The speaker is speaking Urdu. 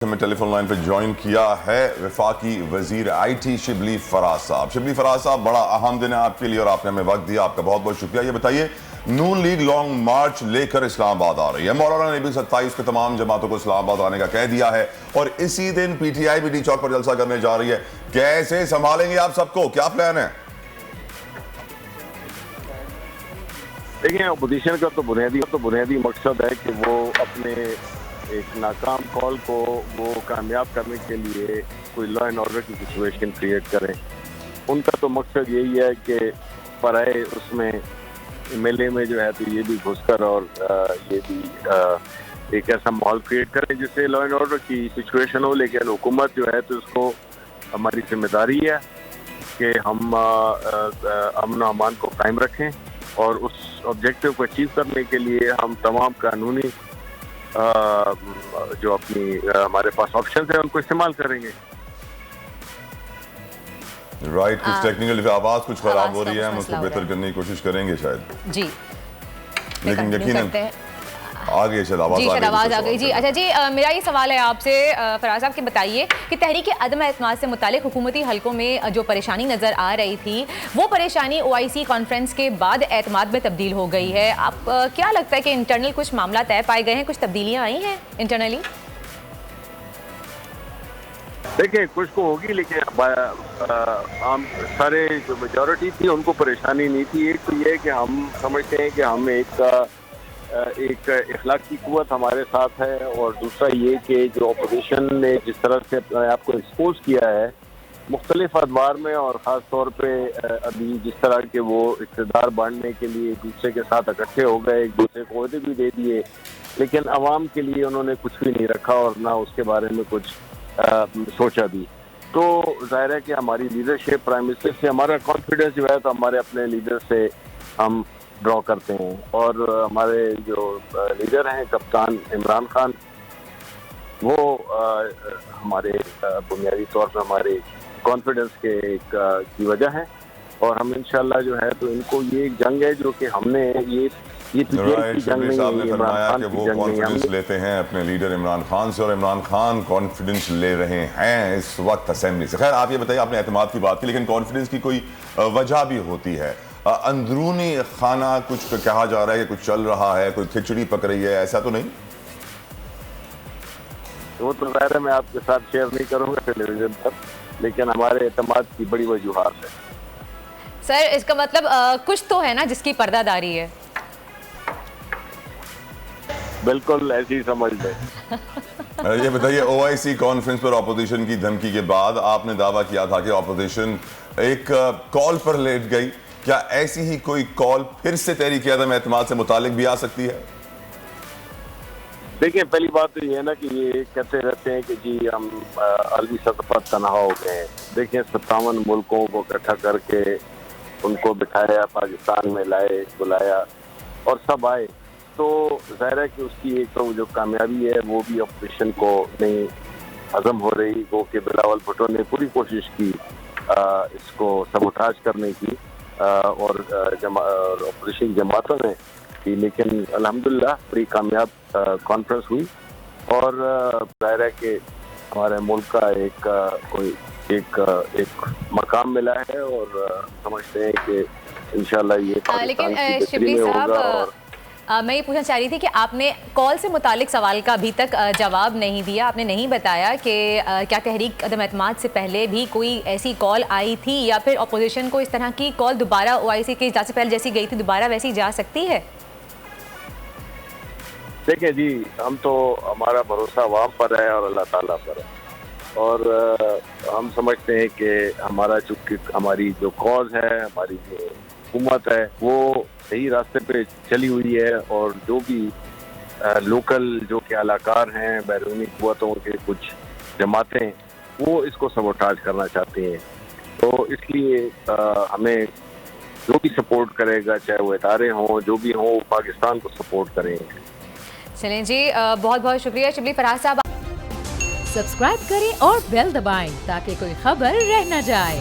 ہمیں ٹیلی فون لائن پہ جوائن کیا ہے وفاقی وزیر آئی ٹی شبلی فراز صاحب۔ شبلی فراز صاحب، بڑا اہم دن ہے آپ کے لیے اور آپ نے ہمیں وقت دیا، آپ کا بہت بہت شکریہ۔ یہ بتائیے، نون لیگ لانگ مارچ لے کر اسلام آباد آ رہی ہے، مولانا نے بھی 27 کو تمام جماعتوں کو اسلام آباد آنے کا کہہ دیا ہے اور اسی دن پی ٹی آئی بھی ڈی چوک پر جلسہ کرنے جا رہی ہے۔ کیسے سنبھالیں گے آپ سب کو، کیا پلان ہے؟ دیکھیں، اپوزیشن کا تو بنیادی مقصد ہے کہ وہ اپنے ایک ناکام کال کو وہ کامیاب کرنے کے لیے کوئی لا اینڈ آرڈر کی سچویشن کریٹ کریں۔ ان کا تو مقصد یہی ہے کہ پرائے اس میں ایم ایل اے میں جو ہے تو یہ بھی گھس کر اور یہ بھی ایک ایسا ماحول کریٹ کریں جس سے لا اینڈ آرڈر کی سچویشن ہو، لیکن حکومت جو ہے تو اس کو ہماری ذمہ داری ہے کہ ہم امن و امان کو قائم رکھیں اور اس آبجیکٹیو کو اچیو کرنے کے لیے ہم تمام قانونی جو اپنی ہمارے پاس آپشنز ہیں ان کو استعمال کریں گے۔ رائٹ، کچھ ٹیکنیکل آواز کچھ خراب ہو رہی ہے، ہم اس کو بہتر کرنے کی کوشش کریں گے شاید جی، لیکن یقیناً آگے چل آواز آ گئی۔ جی اچھا جی، میرا یہ سوال ہے آپ سے فراز صاحب کہ بتائیے کہ تحریک عدم اعتماد سے متعلق حکومتی حلقوں میں جو پریشانی نظر آ رہی تھی وہ پریشانی او آئی سی کانفرنس کے بعد اعتماد میں تبدیل ہو گئی ہے۔ آپ کیا لگتا ہے کہ انٹرنل کچھ معاملات طے پائے گئے ہیں، کچھ تبدیلیاں آئی ہیں انٹرنلی؟ دیکھیں، کچھ کو ہوگی لیکن عام سارے جو میجورٹی تھی ان کو پریشانی نہیں تھی۔ ایک تو یہ کہ ہم سمجھتے ہیں کہ ہم ایک اخلاقی قوت ہمارے ساتھ ہے، اور دوسرا یہ کہ جو اپوزیشن نے جس طرح سے آپ کو ایکسپوز کیا ہے مختلف ادوار میں، اور خاص طور پہ ابھی جس طرح کے وہ اقتدار بانٹنے کے لیے ایک دوسرے کے ساتھ اکٹھے ہو گئے، ایک دوسرے کو عہدے بھی دے دیے، لیکن عوام کے لیے انہوں نے کچھ بھی نہیں رکھا اور نہ اس کے بارے میں کچھ سوچا بھی۔ تو ظاہر ہے کہ ہماری لیڈرشپ پرائم منسٹر سے ہمارا کانفیڈنس جو ہے تو ہمارے اپنے لیڈر سے ہم ڈرا کرتے ہیں، اور ہمارے جو لیڈر ہیں کپتان عمران خان، وہ ہمارے بنیادی طور پر ہمارے کانفیڈنس کی وجہ ہے، اور ہم انشاءاللہ جو ہے تو ان کو یہ ایک جنگ ہے جو کہ ہم نے یہ شبلی صاحب نے فرمایا کہ وہ کانفیڈنس لیتے ہیں اپنے لیڈر عمران خان سے، اور عمران خان کانفیڈنس لے رہے ہیں اس وقت اسمبلی سے۔ خیر، آپ یہ بتائیے، آپ نے اعتماد کی بات کی لیکن کانفیڈنس کی کوئی وجہ بھی ہوتی ہے، اندرونی خانہ کچھ کہا جا رہا ہے کہ کچھ چل رہا ہے، کوئی کھچڑی پک رہی ہے، ایسا تو نہیں؟ وہ تو ظاہر ہے میں آپ کے ساتھ شیئر نہیں کروں گا ٹیلی ویژن پر، لیکن ہمارے اعتماد کی بڑی وجوہات ہے۔ سر، اس کا مطلب کچھ تو ہے نا جس کی پردہ داری ہے؟ بالکل ایسی ہی سمجھ لیں۔ یہ بتائیے، او آئی سی کانفرنس پر اپوزیشن کی دھمکی کے بعد آپ نے دعویٰ کیا تھا کہ اپوزیشن ایک کال پر لیٹ گئی، کیا ایسی ہی کوئی کال پھر سے تحریک عدم اعتماد سے متعلق بھی آ سکتی ہے؟ دیکھیں، پہلی بات تو یہ ہے نا کہ یہ کہتے رہتے ہیں کہ جی ہم عالمی سطح پر تنہا ہو گئے ہیں۔ دیکھیں، 57 ملکوں کو اکٹھا کر کے ان کو بٹھایا، پاکستان میں لائے، بلایا اور سب آئے، تو ظاہر ہے کہ اس کی ایک تو جو کامیابی ہے وہ بھی اپوزیشن کو نہیں ہضم ہو رہی، وہ کہ بلاول بھٹو نے پوری کوشش کی اس کو سبوٹاج کرنے کی، اور اپوزیشن جماعتوں نے کی، لیکن الحمدللہ بڑی کامیاب کانفرنس ہوئی، اور ظاہر ہے کہ ہمارے ملک کا ایک مقام ملا ہے، اور سمجھتے ہیں کہ انشاءاللہ یہ پاکستان کی بہتری میں ہوگا۔ اور میں یہ پوچھنا چاہ رہی تھی کہ آپ نے کال سے متعلق سوال کا ابھی تک جواب نہیں دیا، آپ نے نہیں بتایا کہ کیا تحریک عدم اعتماد سے پہلے بھی کوئی ایسی کال آئی تھی، یا پھر اپوزیشن کو اس طرح کی کال دوبارہ او آئی سی کے اجلاس سے پہلے جیسی گئی تھی دوبارہ ویسی جا سکتی ہے؟ دیکھیں جی، ہم تو ہمارا بھروسہ عوام پر ہے اور اللہ تعالیٰ پر ہے، اور ہم سمجھتے ہیں کہ ہماری جو کاز ہے، ہماری جو حکومت ہے وہ صحیح راستے پہ چلی ہوئی ہے، اور جو بھی لوکل جو کہ اہلکار ہیں، بیرونی قوتوں کے کچھ جماعتیں، وہ اس کو سبوٹاج کرنا چاہتے ہیں، تو اس لیے ہمیں جو بھی سپورٹ کرے گا، چاہے وہ ادارے ہوں جو بھی ہوں، پاکستان کو سپورٹ کریں گے۔ چلیں جی، بہت بہت شکریہ شبلی فراز صاحب۔ سبسکرائب کریں اور بیل دبائیں تاکہ کوئی خبر رہ نہ جائے۔